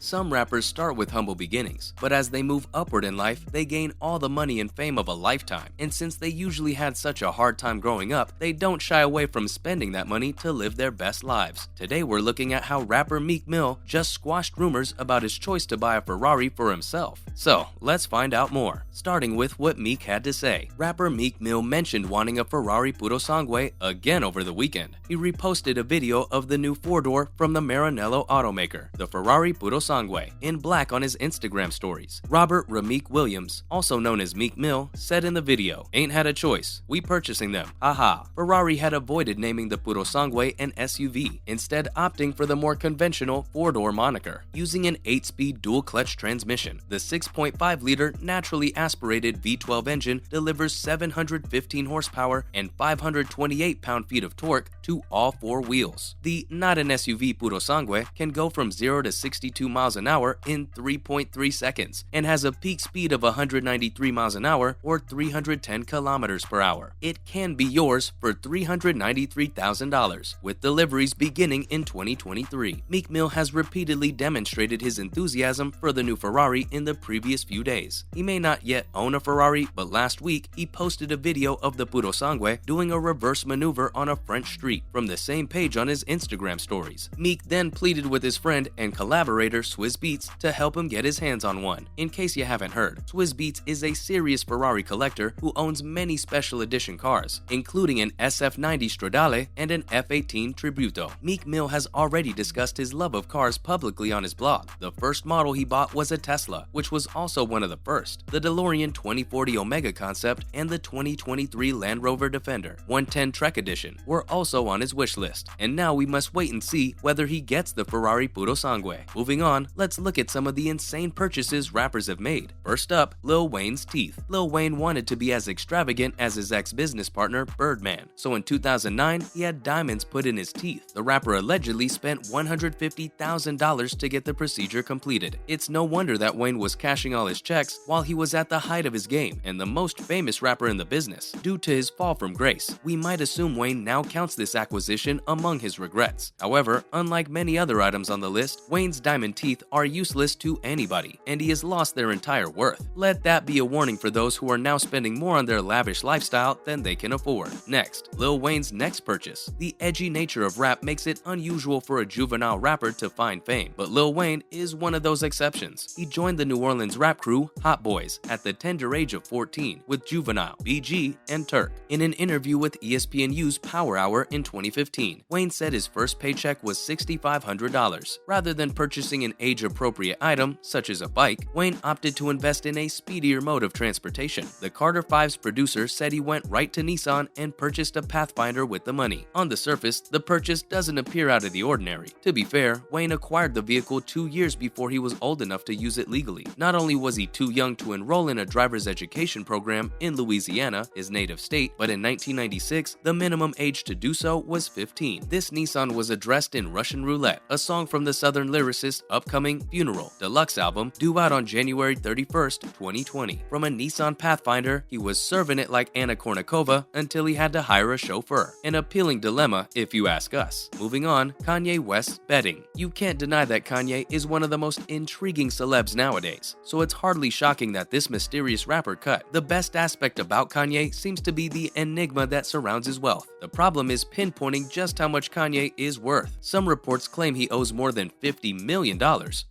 Some rappers start with humble beginnings, but as they move upward in life, they gain all the money and fame of a lifetime. And since they usually had such a hard time growing up, they don't shy away from spending that money to live their best lives. Today we're looking at how rapper Meek Mill just squashed rumors about his choice to buy a Ferrari for himself. So, let's find out more. Starting with what Meek had to say. Rapper Meek Mill mentioned wanting a Ferrari Purosangue again over the weekend. He reposted a video of the new four-door from the Maranello automaker, the Ferrari Purosangue, in black on his Instagram stories. Robert Rameek Williams, also known as Meek Mill, said in the video, "Ain't had a choice. We purchasing them. Haha." Ferrari had avoided naming the Purosangue an SUV, instead opting for the more conventional four-door moniker. Using an 8-speed dual-clutch transmission, the 6.5-liter naturally aspirated V12 engine delivers 715 horsepower and 528 pound-feet of torque to all four wheels. The not an SUV Purosangue can go from 0 to 62 miles an hour in 3.3 seconds and has a peak speed of 193 miles an hour or 310 kilometers per hour. It can be yours for $393,000, with deliveries beginning in 2023. Meek Mill has repeatedly demonstrated his enthusiasm for the new Ferrari in the previous few days. He may not yet own a Ferrari, but last week he posted a video of the Purosangue doing a reverse maneuver on a French street from the same page on his Instagram stories. Meek then pleaded with his friend and collaborator Swizz Beatz to help him get his hands on one. In case you haven't heard, Swizz Beatz is a serious Ferrari collector who owns many special edition cars, including an SF90 Stradale and an F18 Tributo. Meek Mill has already discussed his love of cars publicly on his blog. The first model he bought was a Tesla, which was also one of the first. The DeLorean 2040 Omega Concept and the 2023 Land Rover Defender 110 Trek Edition were also on his wish list, and now we must wait and see whether he gets the Ferrari Purosangue. Moving on, let's look at some of the insane purchases rappers have made. First up, Lil Wayne's teeth. Lil Wayne wanted to be as extravagant as his ex-business partner Birdman, so in 2009 he had diamonds put in his teeth. The rapper allegedly spent $150,000 to get the procedure completed. It's no wonder that Wayne was cashing all his checks while he was at the height of his game and the most famous rapper in the business. Due to his fall from grace, we might assume Wayne now counts this acquisition among his regrets. However, unlike many other items on the list, Wayne's diamond teeth are useless to anybody, and he has lost their entire worth. Let that be a warning for those who are now spending more on their lavish lifestyle than they can afford. Next, Lil Wayne's next purchase. The edgy nature of rap makes it unusual for a juvenile rapper to find fame, but Lil Wayne is one of those exceptions. He joined the New Orleans rap crew Hot Boys at the tender age of 14 with Juvenile, BG, and Turk. In an interview with ESPNU's Power Hour in 2015, Wayne said his first paycheck was $6,500. Rather than purchasing an age-appropriate item, such as a bike, Wayne opted to invest in a speedier mode of transportation. The Carter 5's producer said he went right to Nissan and purchased a Pathfinder with the money. On the surface, the purchase doesn't appear out of the ordinary. To be fair, Wayne acquired the vehicle 2 years before he was old enough to use it legally. Not only was he too young to enroll in a driver's education program in Louisiana, his native state, but in 1996, the minimum age to do so was 15. This Nissan was addressed in Russian Roulette, a song from the Southern lyricist's upcoming Funeral deluxe album due out on January 31st, 2020. From a Nissan Pathfinder, he was serving it like Anna Kournikova until he had to hire a chauffeur. An appealing dilemma, if you ask us. Moving on, Kanye West's betting. You can't deny that Kanye is one of the most intriguing celebs nowadays, so it's hardly shocking that this mysterious rapper cut. The best aspect about Kanye seems to be the enigma that surrounds his wealth. The problem is pinpointing just how much Kanye is worth. Some reports claim he owes more than $50 million,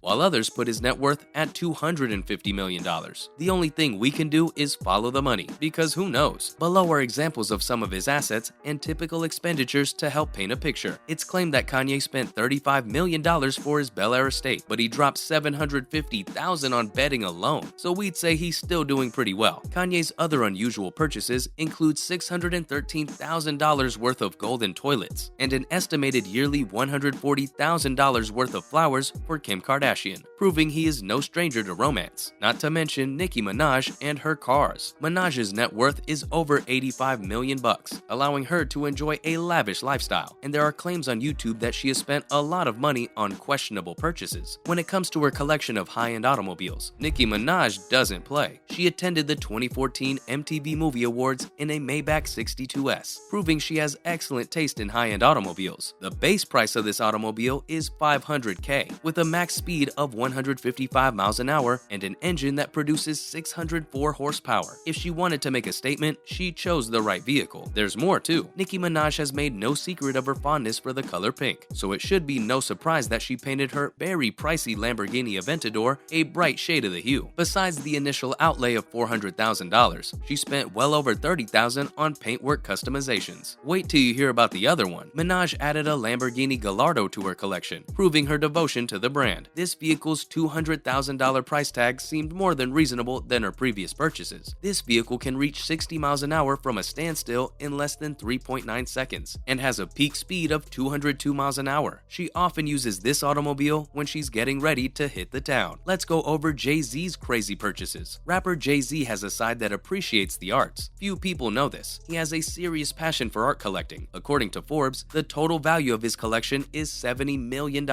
while others put his net worth at $250 million. The only thing we can do is follow the money, because who knows? Below are examples of some of his assets and typical expenditures to help paint a picture. It's claimed that Kanye spent $35 million for his Bel Air estate, but he dropped $750,000 on betting alone, so we'd say he's still doing pretty well. Kanye's other unusual purchases include $613,000 worth of golden toilets and an estimated yearly $140,000 worth of flowers for Kim Kardashian, proving he is no stranger to romance. Not to mention Nicki Minaj and her cars. Minaj's net worth is over $85 million, allowing her to enjoy a lavish lifestyle, and there are claims on YouTube that she has spent a lot of money on questionable purchases. When it comes to her collection of high-end automobiles, Nicki Minaj doesn't play. She attended the 2014 MTV Movie Awards in a Maybach 62S, proving she has excellent taste in high-end automobiles. The base price of this automobile is $500K, with a max speed of 155 miles an hour, and an engine that produces 604 horsepower. If she wanted to make a statement, she chose the right vehicle. There's more too. Nicki Minaj has made no secret of her fondness for the color pink, so it should be no surprise that she painted her very pricey Lamborghini Aventador a bright shade of the hue. Besides the initial outlay of $400,000, she spent well over $30,000 on paintwork customizations. Wait till you hear about the other one. Minaj added a Lamborghini Gallardo to her collection, proving her devotion to the brand. This vehicle's $200,000 price tag seemed more than reasonable than her previous purchases. This vehicle can reach 60 miles an hour from a standstill in less than 3.9 seconds and has a peak speed of 202 miles an hour. She often uses this automobile when she's getting ready to hit the town. Let's go over Jay-Z's crazy purchases. Rapper Jay-Z has a side that appreciates the arts. Few people know this. He has a serious passion for art collecting. According to Forbes, the total value of his collection is $70 million.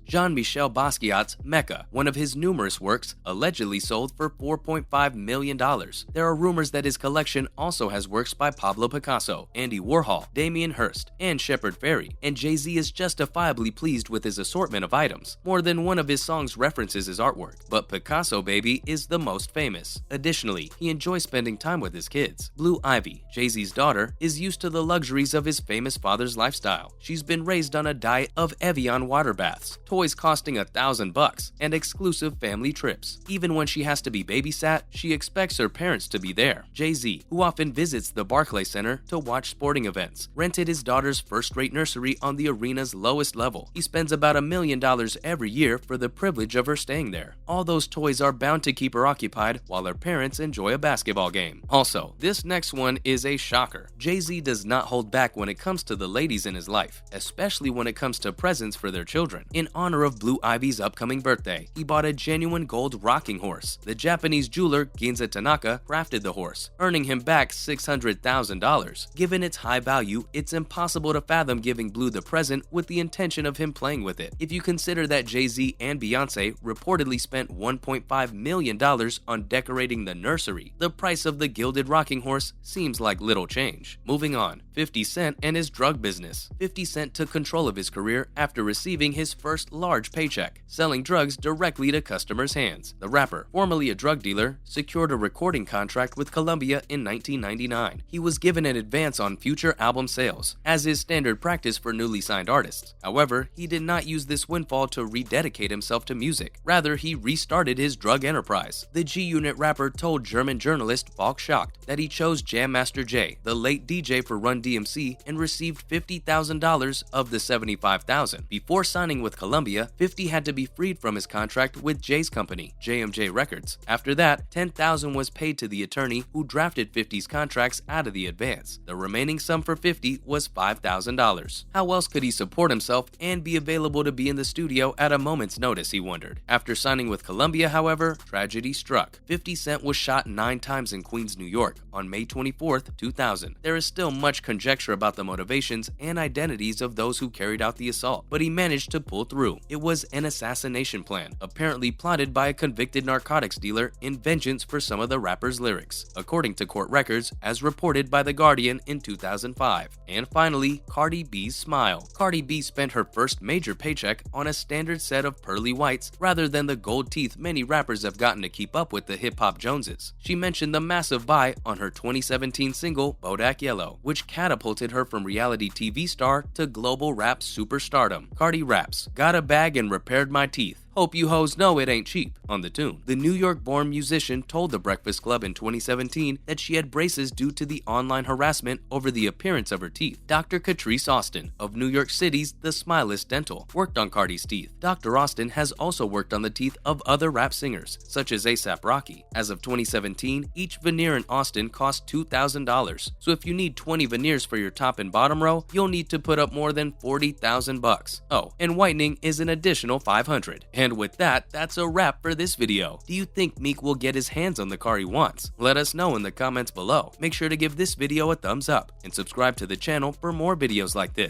Jean-Michel Basquiat's Mecca, one of his numerous works, allegedly sold for $4.5 million. There are rumors that his collection also has works by Pablo Picasso, Andy Warhol, Damien Hirst, and Shepard Fairey, and Jay-Z is justifiably pleased with his assortment of items. More than one of his songs references his artwork, but Picasso Baby is the most famous. Additionally, he enjoys spending time with his kids. Blue Ivy, Jay-Z's daughter, is used to the luxuries of his famous father's lifestyle. She's been raised on a diet of Evian water baths, toys costing $1,000, and exclusive family trips. Even when she has to be babysat, she expects her parents to be there. Jay-Z, who often visits the Barclays Center to watch sporting events, rented his daughter's first-rate nursery on the arena's lowest level. He spends about $1 million every year for the privilege of her staying there. All those toys are bound to keep her occupied while her parents enjoy a basketball game. Also, this next one is a shocker. Jay-Z does not hold back when it comes to the ladies in his life, especially when it comes to presents for their children. In honor of Blue Ivy's upcoming birthday, he bought a genuine gold rocking horse. The Japanese jeweler Ginza Tanaka crafted the horse, earning him back $600,000. Given its high value, it's impossible to fathom giving Blue the present with the intention of him playing with it. If you consider that Jay-Z and Beyonce reportedly spent $1.5 million on decorating the nursery, the price of the gilded rocking horse seems like little change. Moving on, 50 Cent and his drug business. 50 Cent took control of his career after receiving his first large paycheck, selling drugs directly to customers' hands. The rapper, formerly a drug dealer, secured a recording contract with Columbia in 1999. He was given an advance on future album sales, as is standard practice for newly signed artists. However, he did not use this windfall to rededicate himself to music. Rather, he restarted his drug enterprise. The G-Unit rapper told German journalist Falk Schacht that he chose Jam Master Jay, the late DJ for Run DMC, and received $50,000 of the $75,000. Before signing with Columbia, 50 had to be freed from his contract with Jay's company, JMJ Records. After that, $10,000 was paid to the attorney who drafted 50's contracts out of the advance. The remaining sum for 50 was $5,000. How else could he support himself and be available to be in the studio at a moment's notice, he wondered. After signing with Columbia, however, tragedy struck. 50 Cent was shot 9 times in Queens, New York on May 24, 2000. There is still much conjecture about the motivations and identities of those who carried out the assault, but he managed to pull through. It was an assassination plan, apparently plotted by a convicted narcotics dealer in vengeance for some of the rapper's lyrics, according to court records as reported by The Guardian in 2005. And finally, Cardi B's smile. Cardi B spent her first major paycheck on a standard set of pearly whites rather than the gold teeth many rappers have gotten to keep up with the hip-hop Joneses. She mentioned the massive buy on her 2017 single, Bodak Yellow, which catapulted her from reality TV star to global rap superstardom. Cardi raps, "Got a bag and repaired my teeth. Hope you hoes know it ain't cheap," on the tune. The New York-born musician told The Breakfast Club in 2017 that she had braces due to the online harassment over the appearance of her teeth. Dr. Catrice Austin of New York City's The Smilist Dental worked on Cardi's teeth. Dr. Austin has also worked on the teeth of other rap singers, such as A$AP Rocky. As of 2017, each veneer in Austin cost $2,000. So if you need 20 veneers for your top and bottom row, you'll need to put up more than $40,000. Oh, and whitening is an additional $500. And with that, that's a wrap for this video. Do you think Meek will get his hands on the car he wants? Let us know in the comments below. Make sure to give this video a thumbs up and subscribe to the channel for more videos like this.